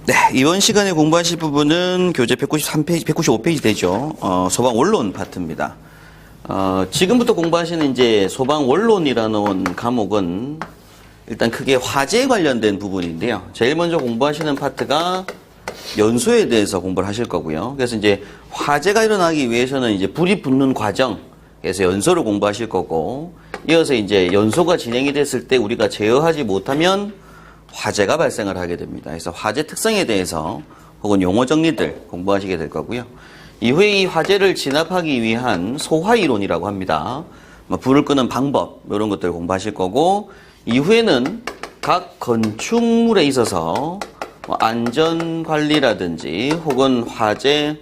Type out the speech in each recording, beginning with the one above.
네, 이번 시간에 공부하실 부분은 교재 193페이지, 195페이지 되죠. 소방 원론 파트입니다. 지금부터 공부하시는 이제 소방 원론이라는 과목은 일단 크게 화재에 관련된 부분인데요. 제일 먼저 공부하시는 파트가 연소에 대해서 공부를 하실 거고요. 그래서 이제 화재가 일어나기 위해서는 이제 불이 붙는 과정, 그래서 연소를 공부하실 거고, 이어서 이제 연소가 진행이 됐을 때 우리가 제어하지 못하면 화재가 발생을 하게 됩니다. 그래서 화재 특성에 대해서 혹은 용어 정리들 공부하시게 될 거고요. 이후에 이 화재를 진압하기 위한 소화이론이라고 합니다. 불을 끄는 방법 이런 것들 공부하실 거고, 이후에는 각 건축물에 있어서 안전관리라든지 혹은 화재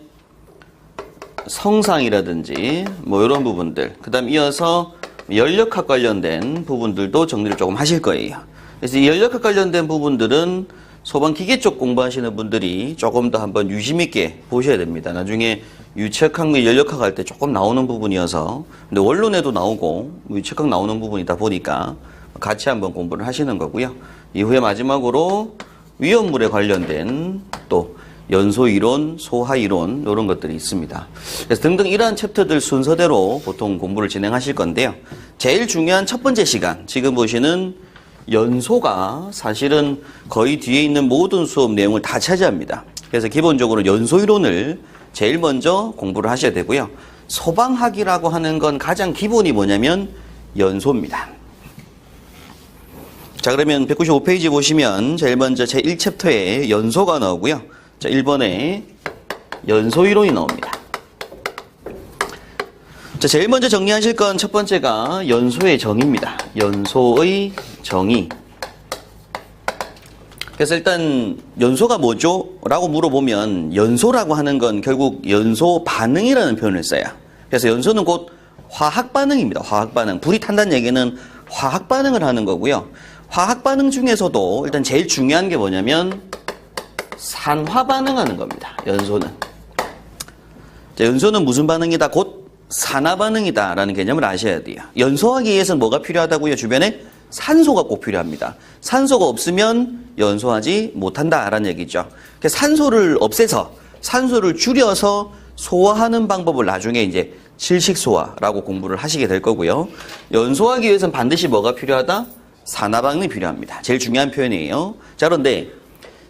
성상이라든지 이런 부분들, 그 다음 이어서 연력학 관련된 부분들도 정리를 조금 하실 거예요. 그래서 이 연력학 관련된 부분들은 소방기계 쪽 공부하시는 분들이 조금 더 한번 유심 있게 보셔야 됩니다. 나중에 유체학 및 연력학 할 때 조금 나오는 부분이어서, 근데 원론에도 나오고 유체학 나오는 부분이다 보니까 같이 한번 공부를 하시는 거고요. 이후에 마지막으로 위험물에 관련된 또 연소이론, 소화이론 이런 것들이 있습니다. 그래서 등등 이러한 챕터들 순서대로 보통 공부를 진행하실 건데요. 제일 중요한 첫 번째 시간, 지금 보시는 연소가 사실은 거의 뒤에 있는 모든 수업 내용을 다 차지합니다. 그래서 기본적으로 연소이론을 제일 먼저 공부를 하셔야 되고요. 소방학이라고 하는 건 가장 기본이 뭐냐면 연소입니다. 자, 그러면 195페이지 보시면 제일 먼저 제1챕터에 연소가 나오고요. 자, 1번에 연소이론이 나옵니다. 자, 제일 먼저 정리하실 건 첫 번째가 연소의 정의입니다. 연소의 정의. 그래서 일단 연소가 뭐죠? 라고 물어보면 연소라고 하는 건 결국 연소 반응이라는 표현을 써요. 그래서 연소는 곧 화학 반응입니다. 화학 반응. 불이 탄다는 얘기는 화학 반응을 하는 거고요. 화학 반응 중에서도 일단 제일 중요한 게 뭐냐면 산화 반응하는 겁니다. 연소는. 자, 연소는 무슨 반응이다? 곧 산화 반응이다 라는 개념을 아셔야 돼요. 연소하기 위해서는 뭐가 필요하다고요? 주변에 산소가 꼭 필요합니다. 산소가 없으면 연소하지 못한다 라는 얘기죠. 그래서 산소를 없애서 산소를 줄여서 소화하는 방법을 나중에 이제 질식소화라고 공부를 하시게 될 거고요. 연소하기 위해서는 반드시 뭐가 필요하다? 산화 반응이 필요합니다. 제일 중요한 표현이에요. 자, 그런데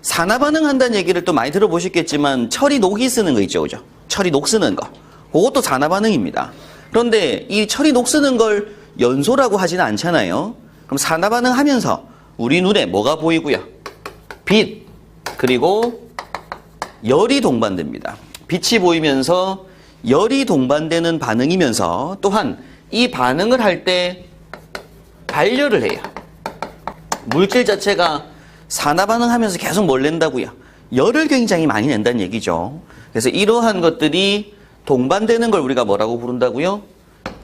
산화 반응한다는 얘기를 또 많이 들어보셨겠지만 철이 녹이 쓰는 거 있죠, 그죠? 철이 녹 쓰는 거. 그것도 산화 반응입니다. 그런데 이 철이 녹 쓰는 걸 연소라고 하지는 않잖아요. 그럼 산화 반응하면서 우리 눈에 뭐가 보이고요? 빛, 그리고 열이 동반됩니다. 빛이 보이면서 열이 동반되는 반응이면서 또한 이 반응을 할 때 발열을 해요. 물질 자체가 산화 반응하면서 계속 뭘 낸다고요? 열을 굉장히 많이 낸다는 얘기죠. 그래서 이러한 것들이 동반되는 걸 우리가 뭐라고 부른다고요?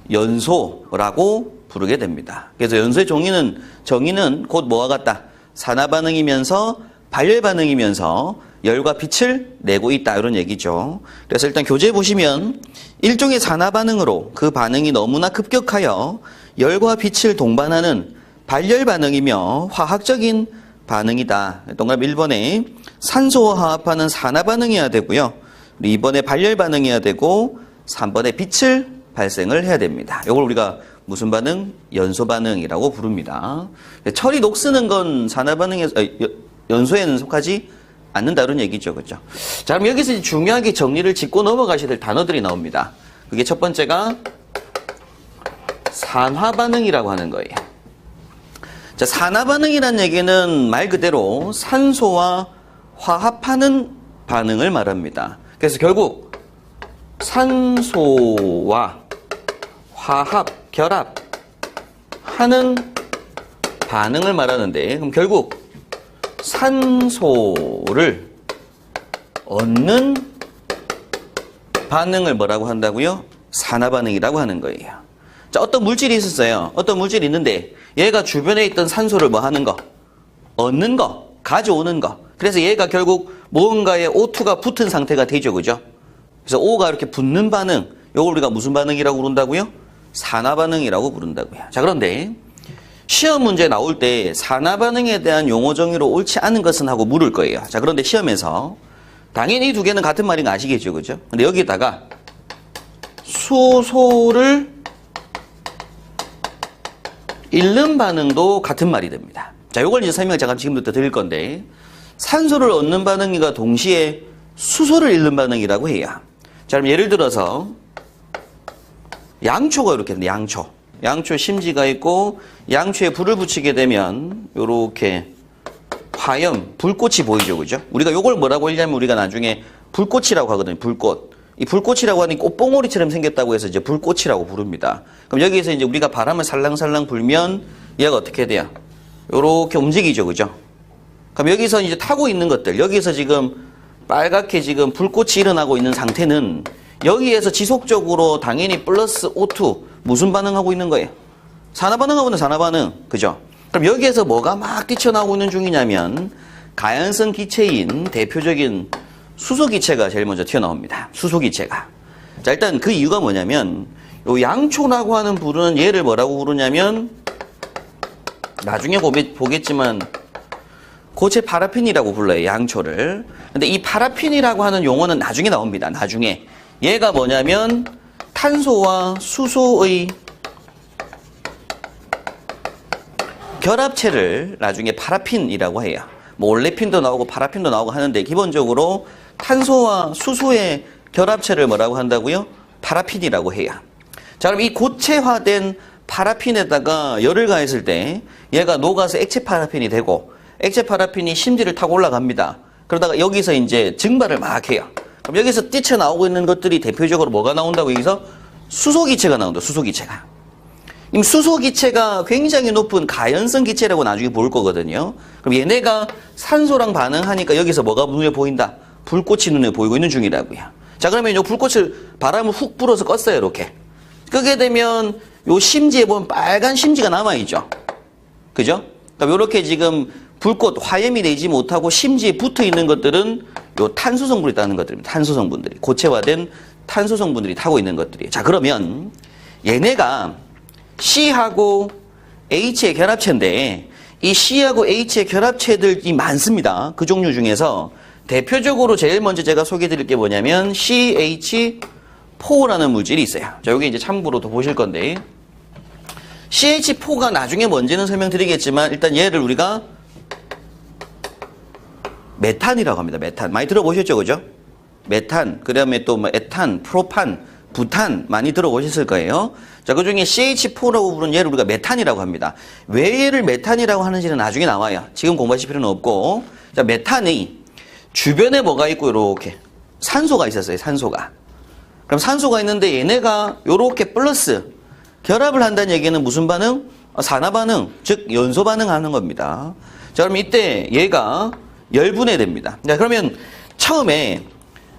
연소라고 부르게 됩니다. 그래서 연소의 정의는 곧 뭐와 같다? 산화 반응이면서 발열 반응이면서 열과 빛을 내고 있다 이런 얘기죠. 그래서 일단 교재에 보시면 일종의 산화 반응으로 그 반응이 너무나 급격하여 열과 빛을 동반하는 발열 반응이며 화학적인 반응이다. 동그라미 1번에 산소와 화합하는 산화 반응이어야 되고요. 2번에 발열 반응이어야 되고 3번에 빛을 발생을 해야 됩니다. 이걸 우리가 무슨 반응? 연소 반응이라고 부릅니다. 철이 녹쓰는 건 산화 반응에서 연소에는 속하지 않는다 이런 얘기죠. 그렇죠? 자, 그럼 여기서 중요하게 정리를 짚고 넘어가셔야 될 단어들이 나옵니다. 그게 첫 번째가 산화 반응이라고 하는 거예요. 자, 산화 반응이라는 얘기는 말 그대로 산소와 화합하는 반응을 말합니다. 그래서 결국 산소와 화합, 결합하는 반응을 말하는데, 그럼 결국 산소를 얻는 반응을 뭐라고 한다고요? 산화 반응이라고 하는 거예요. 자, 어떤 물질이 있었어요. 어떤 물질이 있는데 얘가 주변에 있던 산소를 뭐 하는 거? 얻는 거, 가져오는 거. 그래서 얘가 결국 무언가에 O2가 붙은 상태가 되죠, 그죠? 그래서 O가 이렇게 붙는 반응, 이걸 우리가 무슨 반응이라고 부른다고요? 산화 반응이라고 부른다고요. 자, 그런데 시험 문제 나올 때 산화 반응에 대한 용어 정의로 옳지 않은 것은 하고 물을 거예요. 자, 그런데 시험에서 당연히 이 두 개는 같은 말인 거 아시겠죠, 그죠? 근데 여기다가 수소를 잃는 반응도 같은 말이 됩니다. 자, 요걸 이제 설명을 잠깐 지금부터 드릴 건데, 산소를 얻는 반응과 동시에 수소를 잃는 반응이라고 해요. 자, 그럼 예를 들어서 양초가 이렇게 있는데, 양초 심지가 있고 양초에 불을 붙이게 되면 요렇게 화염, 불꽃이 보이죠, 그죠? 우리가 요걸 뭐라고 하냐면 우리가 나중에 불꽃이라고 하거든요, 불꽃. 이 불꽃이라고 하니 꽃봉오리처럼 생겼다고 해서 이제 불꽃이라고 부릅니다. 그럼 여기에서 이제 우리가 바람을 살랑살랑 불면 얘가 어떻게 돼요? 요렇게 움직이죠, 그죠? 그럼 여기서 이제 타고 있는 것들, 여기서 지금 빨갛게 지금 불꽃이 일어나고 있는 상태는 여기에서 지속적으로 당연히 플러스 O2 무슨 반응하고 있는 거예요? 산화 반응하고 있는 산화 반응, 그죠? 그럼 여기에서 뭐가 막 뛰쳐나오고 있는 중이냐면 가연성 기체인 대표적인 수소 기체가 제일 먼저 튀어나옵니다. 수소 기체가. 자, 일단 그 이유가 뭐냐면 요 양초라고 하는 불은 얘를 뭐라고 부르냐면 나중에 보겠지만 고체 파라핀이라고 불러요, 양초를. 근데 이 파라핀이라고 하는 용어는 나중에 나옵니다. 나중에. 얘가 뭐냐면 탄소와 수소의 결합체를 나중에 파라핀이라고 해요. 뭐 올레핀도 나오고 파라핀도 나오고 하는데 기본적으로 탄소와 수소의 결합체를 뭐라고 한다고요? 파라핀이라고 해요. 자, 그럼 이 고체화된 파라핀에다가 열을 가했을 때 얘가 녹아서 액체 파라핀이 되고 액체 파라핀이 심지를 타고 올라갑니다. 그러다가 여기서 이제 증발을 막 해요. 그럼 여기서 뛰쳐나오고 있는 것들이 대표적으로 뭐가 나온다고 여기서 수소기체가 나온다. 수소기체가. 이 수소기체가 굉장히 높은 가연성 기체라고 나중에 볼 거거든요. 그럼 얘네가 산소랑 반응하니까 여기서 뭐가 눈에 보인다? 불꽃이 눈에 보이고 있는 중이라고요. 자, 그러면 요 불꽃을 바람을 훅 불어서 껐어요. 이렇게. 끄게 되면 요 심지에 보면 빨간 심지가 남아있죠. 그죠? 그러니까 요렇게 지금 불꽃, 화염이 되지 못하고 심지에 붙어 있는 것들은 요 탄소 성분이 있다는 것들입니다. 탄소 성분들이. 고체화된 탄소 성분들이 타고 있는 것들이에요. 자, 그러면 얘네가 C하고 H의 결합체인데 이 C하고 H의 결합체들이 많습니다. 그 종류 중에서 대표적으로 제일 먼저 제가 소개해 드릴 게 뭐냐면 CH4라는 물질이 있어요. 자, 여기 이제 참고로 더 보실 건데 CH4가 나중에 뭔지는 설명드리겠지만 일단 얘를 우리가 메탄이라고 합니다. 메탄. 많이 들어보셨죠? 그죠? 메탄, 그 다음에 또 뭐 에탄, 프로판, 부탄 많이 들어보셨을 거예요. 자, 그 중에 CH4라고 부르는 얘를 우리가 메탄이라고 합니다. 왜 얘를 메탄이라고 하는지는 나중에 나와요. 지금 공부하실 필요는 없고. 자, 메탄이 주변에 뭐가 있고 이렇게 산소가 있었어요. 산소가. 그럼 산소가 있는데 얘네가 이렇게 플러스 결합을 한다는 얘기는 무슨 반응? 산화 반응, 즉 연소 반응하는 겁니다. 자, 그럼 이때 얘가 열분해됩니다. 자, 그러면 처음에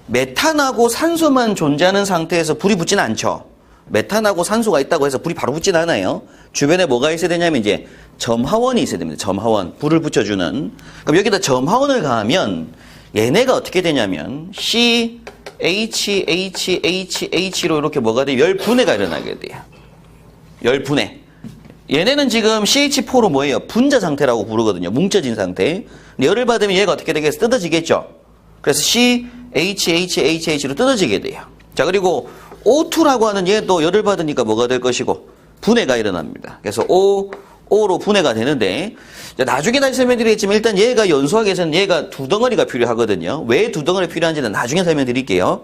메탄하고 산소만 존재하는 상태에서 불이 붙지는 않죠. 메탄하고 산소가 있다고 해서 불이 바로 붙지는 않아요. 주변에 뭐가 있어야 되냐면 이제 점화원이 있어야 됩니다. 점화원, 불을 붙여주는. 그럼 여기다 점화원을 가하면 얘네가 어떻게 되냐면 CHHHH로 이렇게 뭐가 돼요? 열분해가 일어나게 돼요. 열분해. 얘네는 지금 CH4로 뭐예요? 분자 상태라고 부르거든요. 뭉쳐진 상태. 열을 받으면 얘가 어떻게 되겠어? 뜯어지겠죠? 그래서 CHHHH로 뜯어지게 돼요. 자, 그리고 O2라고 하는 얘도 열을 받으니까 뭐가 될 것이고 분해가 일어납니다. 그래서 O로 분해가 되는데 나중에 다시 설명드리겠지만 일단 얘가 연소하기 위해서는 얘가 두 덩어리가 필요하거든요. 왜 두 덩어리 필요한지는 나중에 설명드릴게요.